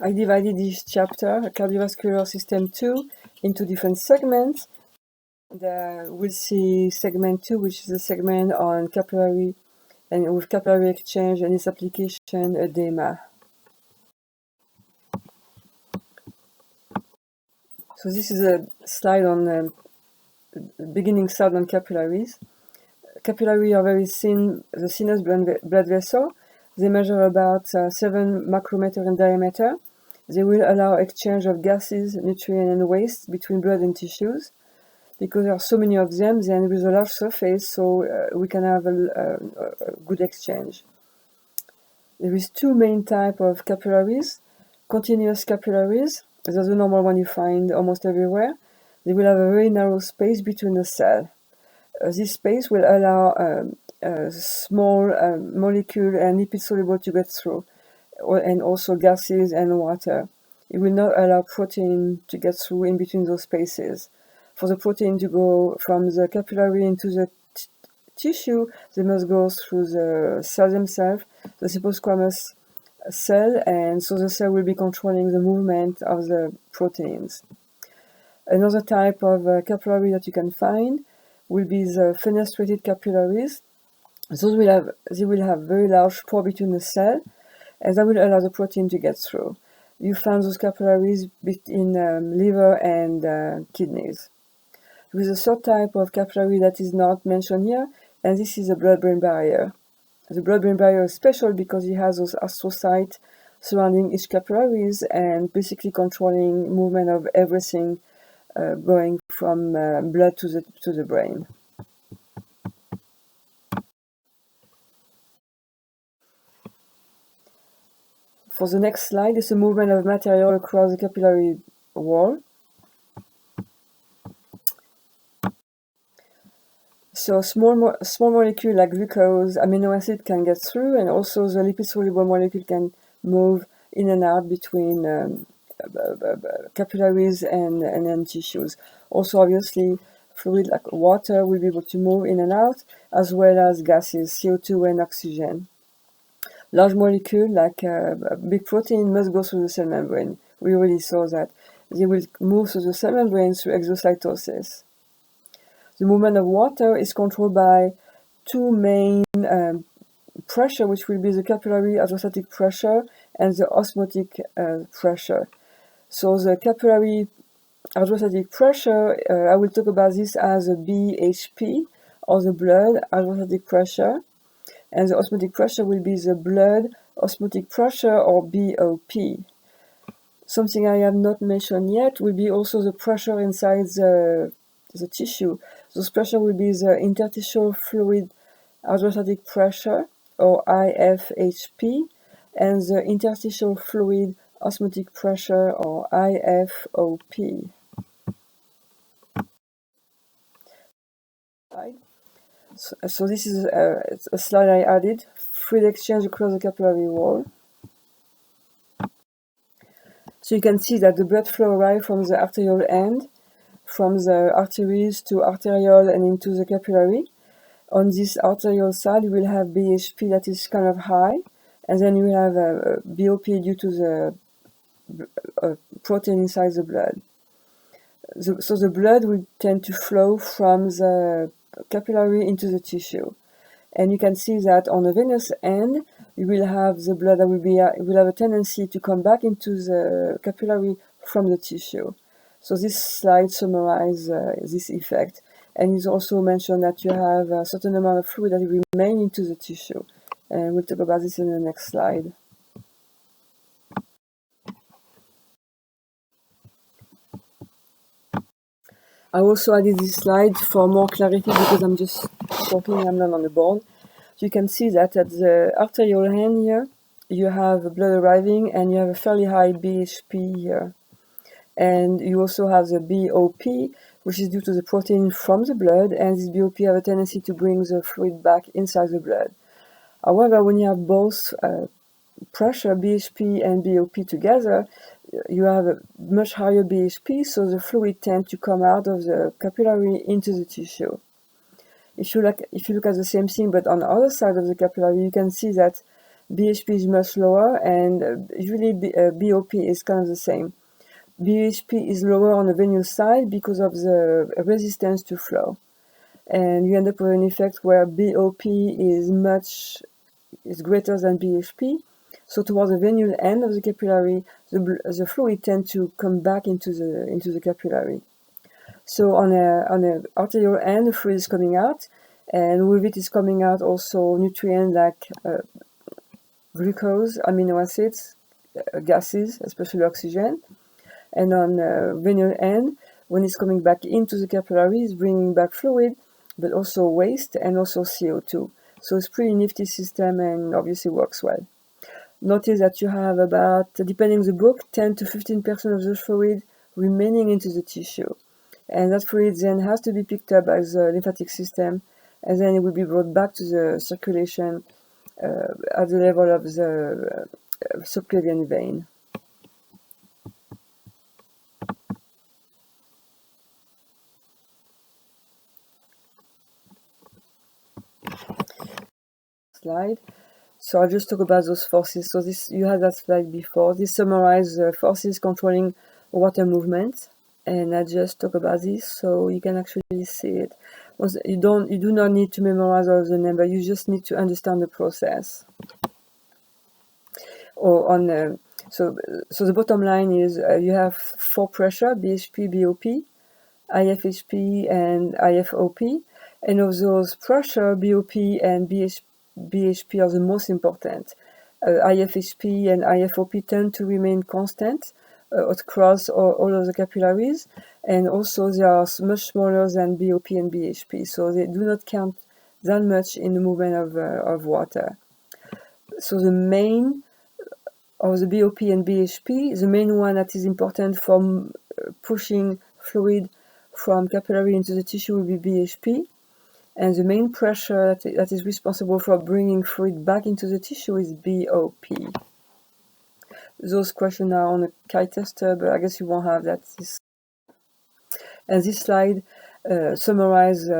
I divided this chapter, cardiovascular system 2, into different segments. We'll see segment 2, which is the segment on capillary and with capillary exchange and its application, edema. So this is a slide on beginning slide on capillaries. Capillaries are very thin, the thinnest blood vessel. They measure about 7 micrometers in diameter. They will allow exchange of gases, nutrients, and waste between blood and tissues. Because there are so many of them, they end with a large surface, so we can have a good exchange. There is two main types of capillaries. Continuous capillaries, that's the normal one you find almost everywhere. They will have a very narrow space between the cells. This space will allow small molecule and lipid soluble to get through, and also gases and water. It will not allow protein to get through in between those spaces. For the protein to go from the capillary into the tissue, they must go through the cell themselves, the cytosquamous cell, and so the cell will be controlling the movement of the proteins. Another type of capillary that you can find will be the fenestrated capillaries. They will have very large pore between the cell, and that will allow the protein to get through. You find those capillaries in liver and kidneys. There is a third type of capillary that is not mentioned here, and this is the blood-brain barrier. The blood-brain barrier is special because it has those astrocytes surrounding each capillaries and basically controlling movement of everything going from blood to the brain. For the next slide is the movement of material across the capillary wall. So small molecule like glucose, amino acid can get through, and also the lipid-soluble molecule can move in and out between capillaries and tissues. Also, obviously, fluid like water will be able to move in and out, as well as gases, CO2 and oxygen. Large molecule like big protein must go through the cell membrane. We already saw that. They will move through the cell membrane through exocytosis. The movement of water is controlled by two main pressure, which will be the capillary hydrostatic pressure and the osmotic pressure. So the capillary hydrostatic pressure, I will talk about this as a BHP, or the blood hydrostatic pressure, and the osmotic pressure will be the blood osmotic pressure, or BOP. Something I have not mentioned yet will be also the pressure inside the tissue. This pressure will be the interstitial fluid hydrostatic pressure, or IFHP, and the interstitial fluid osmotic pressure, or IFOP. So this is a slide I added, fluid exchange across the capillary wall. So you can see that the blood flow arrives from the arterial end, from the arteries to arteriole and into the capillary. On this arterial side, you will have BHP that is kind of high, and then you will have a BOP due to the protein inside the blood. So the blood will tend to flow from the capillary into the tissue. And you can see that on the venous end, you will have the blood that will have a tendency to come back into the capillary from the tissue. So this slide summarizes this effect. And it's also mentioned that you have a certain amount of fluid that will remain into the tissue. And we'll talk about this in the next slide. I also added this slide for more clarity because I'm just talking, I'm not on the board. So you can see that at the arterial end here, you have blood arriving and you have a fairly high BHP here. And you also have the BOP, which is due to the protein from the blood, and this BOP have a tendency to bring the fluid back inside the blood. However, when you have both pressure, BHP and BOP together, you have a much higher BHP, so the fluid tends to come out of the capillary into the tissue. If you look at the same thing, but on the other side of the capillary, you can see that BHP is much lower, and usually BOP is kind of the same. BHP is lower on the venous side because of the resistance to flow. And you end up with an effect where BOP is greater than BHP. So towards the venous end of the capillary, the fluid tends to come back into the capillary. So on a arterial end, the fluid is coming out, and with it is coming out also nutrients like glucose, amino acids, gases, especially oxygen. And on the venous end, when it's coming back into the capillary, it's bringing back fluid, but also waste and also CO2. So it's a pretty nifty system and obviously works well. Notice that you have about, depending on the book, 10 to 15% of the fluid remaining into the tissue. And that fluid then has to be picked up by the lymphatic system, and then it will be brought back to the circulation at the level of the subclavian vein. Slide. So I'll just talk about those forces. So this, you had that slide before. This summarizes forces controlling water movement, and I just talk about this so you can actually see it. You do not need to memorize all the number. You just need to understand the process. So the bottom line is you have 4 pressure: BHP, BOP, IFHP, and IFOP. And of those pressure, BOP and BHP are the most important. IFHP and IFOP tend to remain constant across all of the capillaries, and also they are much smaller than BOP and BHP, so they do not count that much in the movement of water. So the main of the BOP and BHP, the main one that is important for pushing fluid from capillary into the tissue will be BHP, and the main pressure that is responsible for bringing fluid back into the tissue is BOP. Those questions are on a kite tester, but I guess you won't have that. And this slide summarizes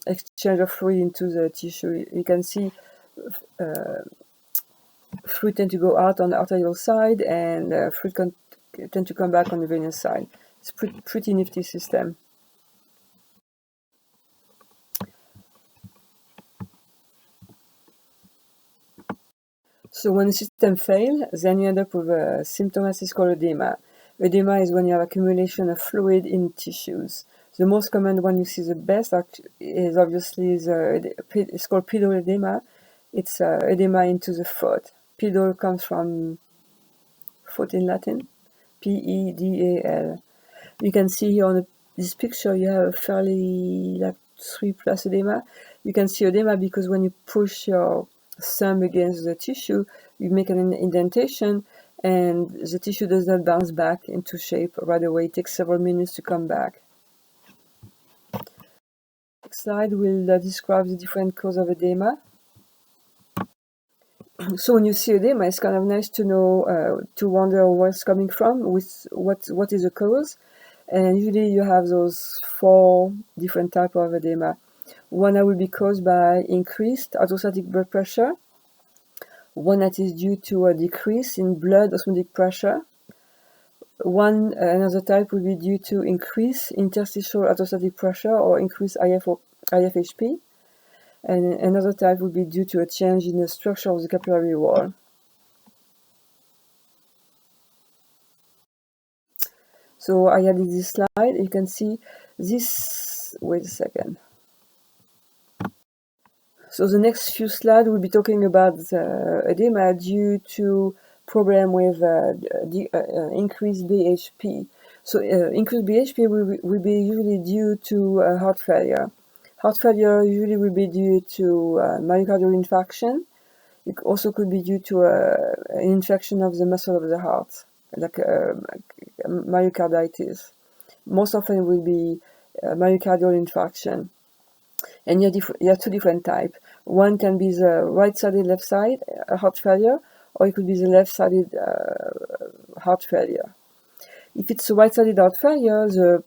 exchange of fluid into the tissue. You can see fluid tend to go out on the arterial side, and fluid tend to come back on the venous side. It's a pretty nifty system. So when the system fails, then you end up with a symptom that is called edema. Edema is when you have accumulation of fluid in tissues. The most common one you see the best is obviously it's called pedal edema. It's edema into the foot. Pedal comes from foot in Latin, P-E-D-A-L. You can see here on this picture you have a fairly like 3+ edema. You can see edema because when you push your thumb against the tissue, you make an indentation, and the tissue does not bounce back into shape right away. It takes several minutes to come back. Next slide will describe the different causes of edema. So when you see edema, it's kind of nice to know, to wonder where it's coming from, with what is the cause. And usually you have those 4 different types of edema. One that will be caused by increased orthostatic blood pressure, one that is due to a decrease in blood osmotic pressure, another type will be due to increased interstitial orthostatic pressure or increased IFHP, and another type will be due to a change in the structure of the capillary wall. So I added this slide. You can see this. Wait a second. So the next few slides will be talking about the edema due to problem with increased BHP. So increased BHP will be usually due to heart failure. Heart failure usually will be due to myocardial infarction. It also could be due to an infection of the muscle of the heart, like myocarditis. Most often it will be myocardial infarction. And you have 2 different types. One can be the right-sided, left-side heart failure, or it could be the left-sided heart failure. If it's a right-sided heart failure, the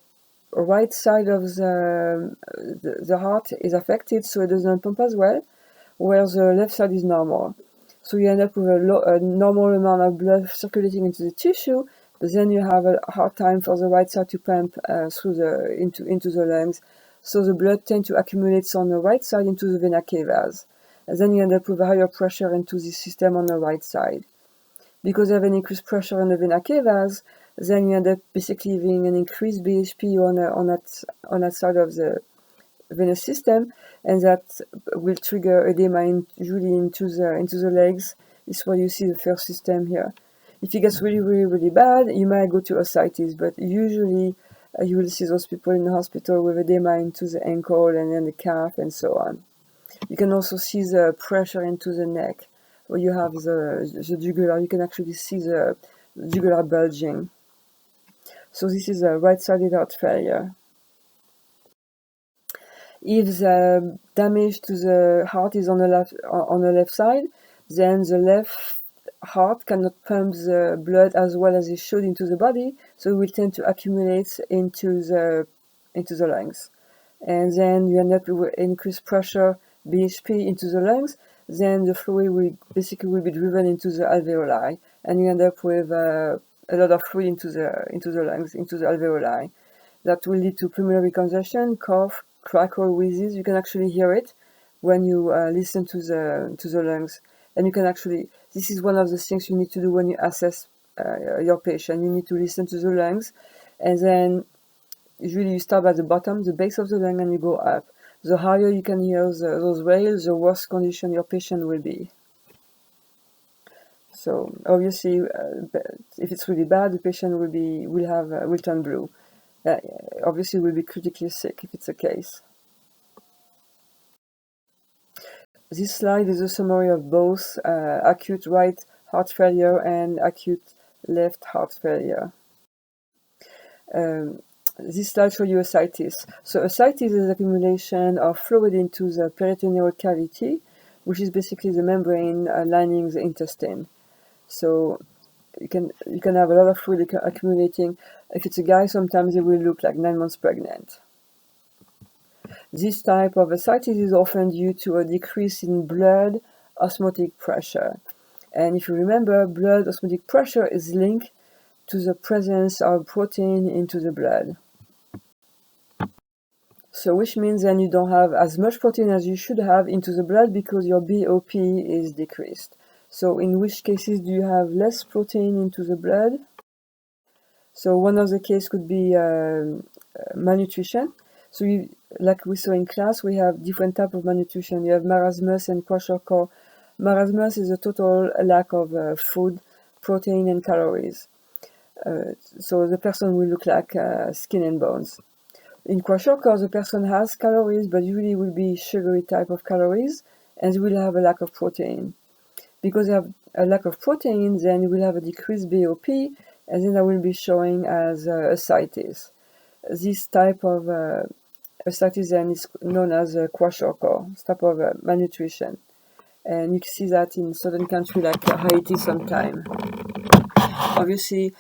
right side of the heart is affected, so it does not pump as well, where the left side is normal. So you end up with a normal amount of blood circulating into the tissue, but then you have a hard time for the right side to pump into the lungs. So the blood tends to accumulate on the right side into the vena cavas. And then you end up with a higher pressure into the system on the right side. Because you have an increased pressure on the vena cavas, then you end up basically having an increased BHP on that side of the venous system, and that will trigger edema usually into the legs. This is where you see the first system here. If it gets really, really, really bad, you might go to ascites, but usually you will see those people in the hospital with edema into the ankle and then the calf and so on. You can also see the pressure into the neck, where you have the jugular. You can actually see the jugular bulging. So this is a right-sided heart failure. If the damage to the heart is on the left side, then the left heart cannot pump the blood as well as it should into the body, so it will tend to accumulate into the lungs. And then you end up with increased pressure, BHP into the lungs, then the fluid will be driven into the alveoli, and you end up with a lot of fluid into the lungs, into the alveoli. That will lead to pulmonary congestion, cough, crackle, wheezes. You can actually hear it when you listen to the lungs, and you can actually. This is one of the things you need to do when you assess your patient. You need to listen to the lungs, and then usually you start at the bottom, the base of the lung, and you go up. The higher you can hear those wails, the worse condition your patient will be. So obviously, if it's really bad, the patient will turn blue. Obviously will be critically sick if it's the case. This slide is a summary of both acute right heart failure and acute left heart failure. This slide shows you ascites. So ascites is accumulation of fluid into the peritoneal cavity, which is basically the membrane lining the intestine. So you can have a lot of fluid accumulating. If it's a guy, sometimes it will look like 9 months pregnant. This type of ascites is often due to a decrease in blood osmotic pressure. And if you remember, blood osmotic pressure is linked to the presence of protein into the blood. So which means then you don't have as much protein as you should have into the blood because your BOP is decreased. So in which cases do you have less protein into the blood? So one of the cases could be malnutrition. So like we saw in class, we have different types of malnutrition. You have marasmus and kwashiorkor. Marasmus is a total lack of food, protein, and calories. So the person will look like skin and bones. In kwashiorkor, the person has calories, but usually will be sugary type of calories, and they will have a lack of protein. Because they have a lack of protein, then you will have a decreased BOP, and then that will be showing as ascites. This type of ascites then is known as kwashiorkor, this type of malnutrition. And you can see that in certain countries like Haiti sometimes. Obviously,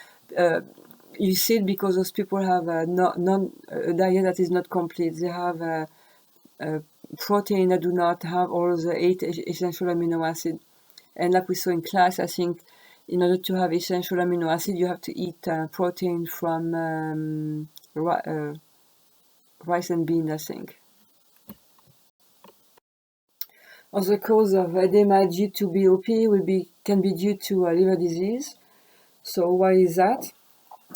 you see it because those people have a diet that is not complete. They have protein that do not have all the 8 essential amino acids. And like we saw in class, I think in order to have essential amino acid, you have to eat protein from rice and beans, I think. Other cause of edema due to BOP can be due to liver disease. So why is that?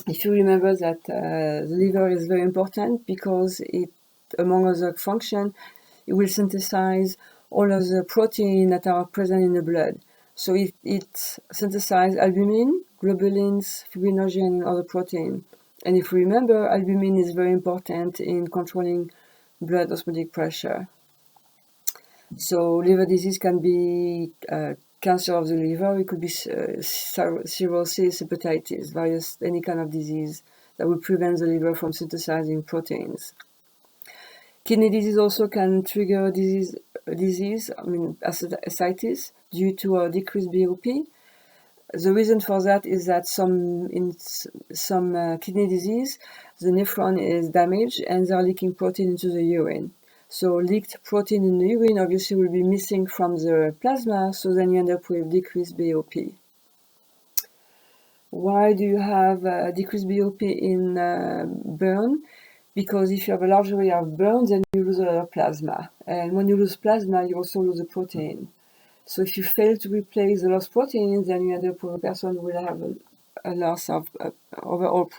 If you remember that the liver is very important because it, among other functions, it will synthesize all of the protein that are present in the blood. So it synthesizes albumin, globulins, fibrinogen, and other protein. And if you remember, albumin is very important in controlling blood osmotic pressure. So liver disease can be cancer of the liver. It could be cirrhosis, hepatitis, any kind of disease that will prevent the liver from synthesizing proteins. Kidney disease also can trigger disease, ascites, due to a decreased BOP. The reason for that is that in some kidney disease, the nephron is damaged and they are leaking protein into the urine. So leaked protein in the urine obviously will be missing from the plasma, so then you end up with decreased BOP. Why do you have decreased BOP in burn? Because if you have a large area of burn, then you lose a lot of plasma. And when you lose plasma, you also lose the protein. So if you fail to replace the lost protein, then you end up with a person who will have a loss of overall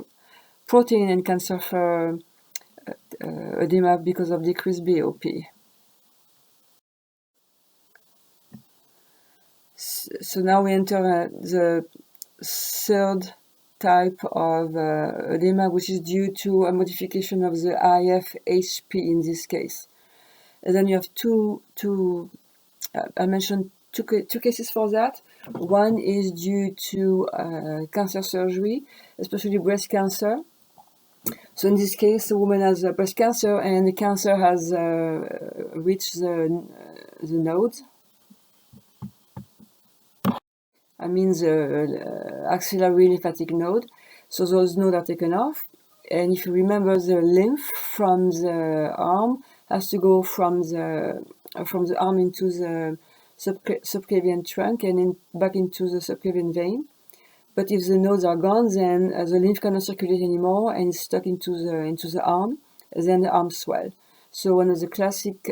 protein and can suffer edema because of decreased BOP. So now we enter the third type of edema, which is due to a modification of the IFHP in this case. And then you have I mentioned two cases for that. One is due to cancer surgery, especially breast cancer. So in this case, the woman has breast cancer and the cancer has reached the nodes. I mean the axillary lymphatic node. So those nodes are taken off. And if you remember, the lymph from the arm has to go from the arm into the subclavian trunk and back into the subclavian vein. But if the nodes are gone, then the lymph cannot circulate anymore and it's stuck into the arm. Then the arm swell. So one of the classic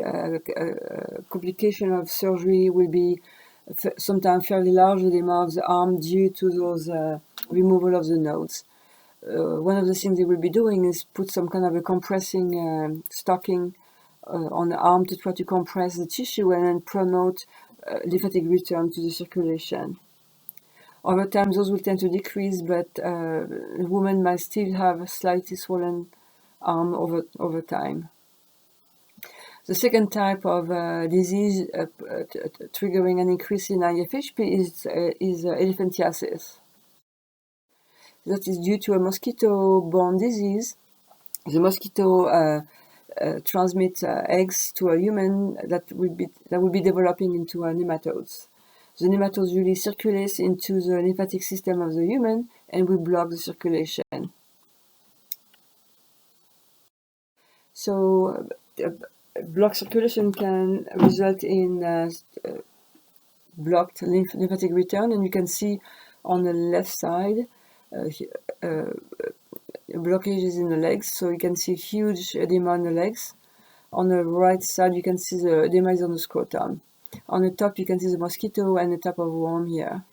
complications of surgery will be sometimes fairly large edema of the arm due to those removal of the nodes. One of the things they will be doing is put some kind of a compressing stocking on the arm to try to compress the tissue and then promote lymphatic return to the circulation. Over time, those will tend to decrease, but the woman might still have a slightly swollen arm over time. The second type of disease triggering an increase in IFHP is elephantiasis. That is due to a mosquito-borne disease. The mosquito transmits eggs to a human that will be developing into nematodes. The nematodes really circulate into the lymphatic system of the human and will block the circulation. So blocked circulation can result in blocked lymphatic return, and you can see on the left side blockages in the legs, so you can see huge edema on the legs. On the right side you can see the edema is on the scrotum. On the top you can see the mosquito and the type of worm here.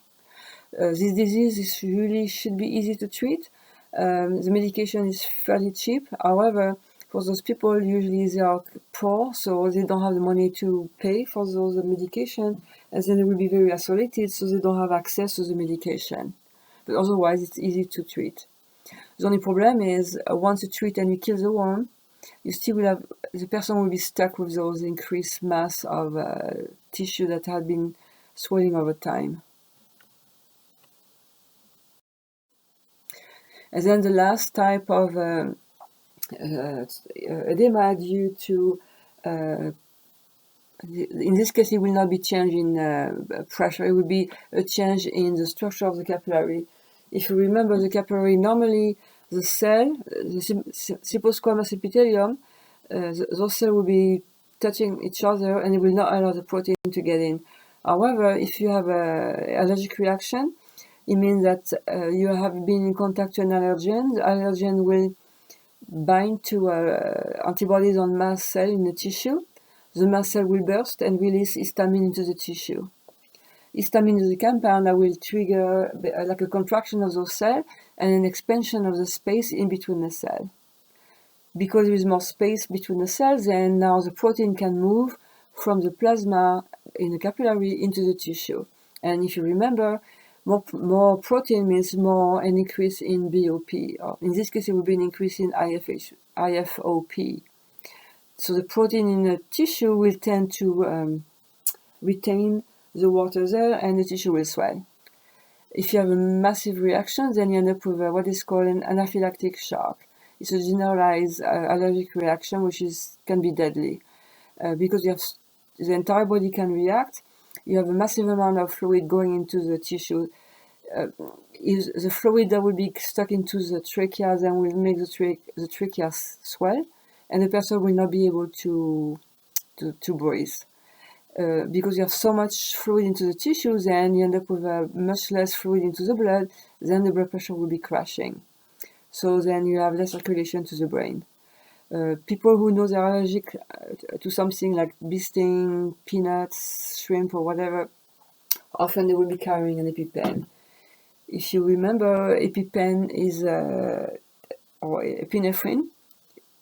This disease should be easy to treat. The medication is fairly cheap. However, for those people, usually they are poor, so they don't have the money to pay for those medication, and then they will be very isolated, so they don't have access to the medication. But otherwise, it's easy to treat. The only problem is once you treat and you kill the worm, you still will have the person will be stuck with those increased mass of tissue that had been swelling over time. And then the last type of edema due to, in this case, it will not be change in pressure, it will be a change in the structure of the capillary. If you remember the capillary, normally the cell, the cyposquamous epithelium, those cells will be touching each other and it will not allow the protein to get in. However, if you have an allergic reaction, it means that you have been in contact to an allergen. The allergen will bind to antibodies on mast cell in the tissue. The mast cell will burst and release histamine into the tissue. Histamine is a compound that will trigger like a contraction of those cells and an expansion of the space in between the cells. Because there is more space between the cells, then now the protein can move from the plasma in the capillary into the tissue. And if you remember, more protein means more an increase in BOP. Or in this case, it will be an increase in IFOP. So the protein in the tissue will tend to retain the water there and the tissue will swell. If you have a massive reaction, then you end up with what is called an anaphylactic shock. It's a generalized allergic reaction which can be deadly because the entire body can react. You have a massive amount of fluid going into the tissue. The fluid that will be stuck into the trachea then will make the trachea swell, and the person will not be able to to breathe. Because you have so much fluid into the tissues and you end up with much less fluid into the blood, then the blood pressure will be crashing. So then you have less circulation to the brain. People who know they're allergic to something like bee sting, peanuts, shrimp, or whatever, often they will be carrying an EpiPen. If you remember, EpiPen is or epinephrine.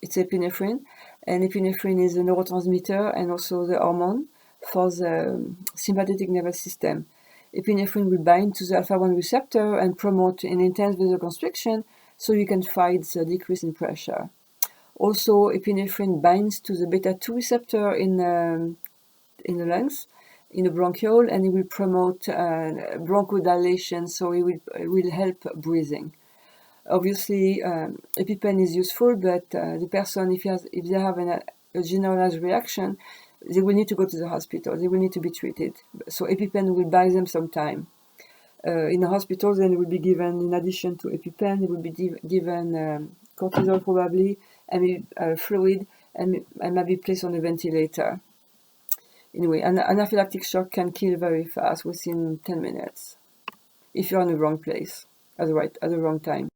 It's epinephrine, and epinephrine is a neurotransmitter and also the hormone for the sympathetic nervous system. Epinephrine will bind to the alpha-1 receptor and promote an intense vasoconstriction so you can fight the decrease in pressure. Also, epinephrine binds to the beta-2 receptor in the lungs, in the bronchiole, and it will promote bronchodilation, so it will help breathing. Obviously, EpiPen is useful, but the person, if they have a generalized reaction, they will need to go to the hospital. They will need to be treated. So EpiPen will buy them some time. In the hospital, then it will be given, in addition to EpiPen, it will be given cortisol probably, and fluid, and might be placed on a ventilator. Anyway, an anaphylactic shock can kill very fast, within 10 minutes, if you're in the wrong place at the wrong time.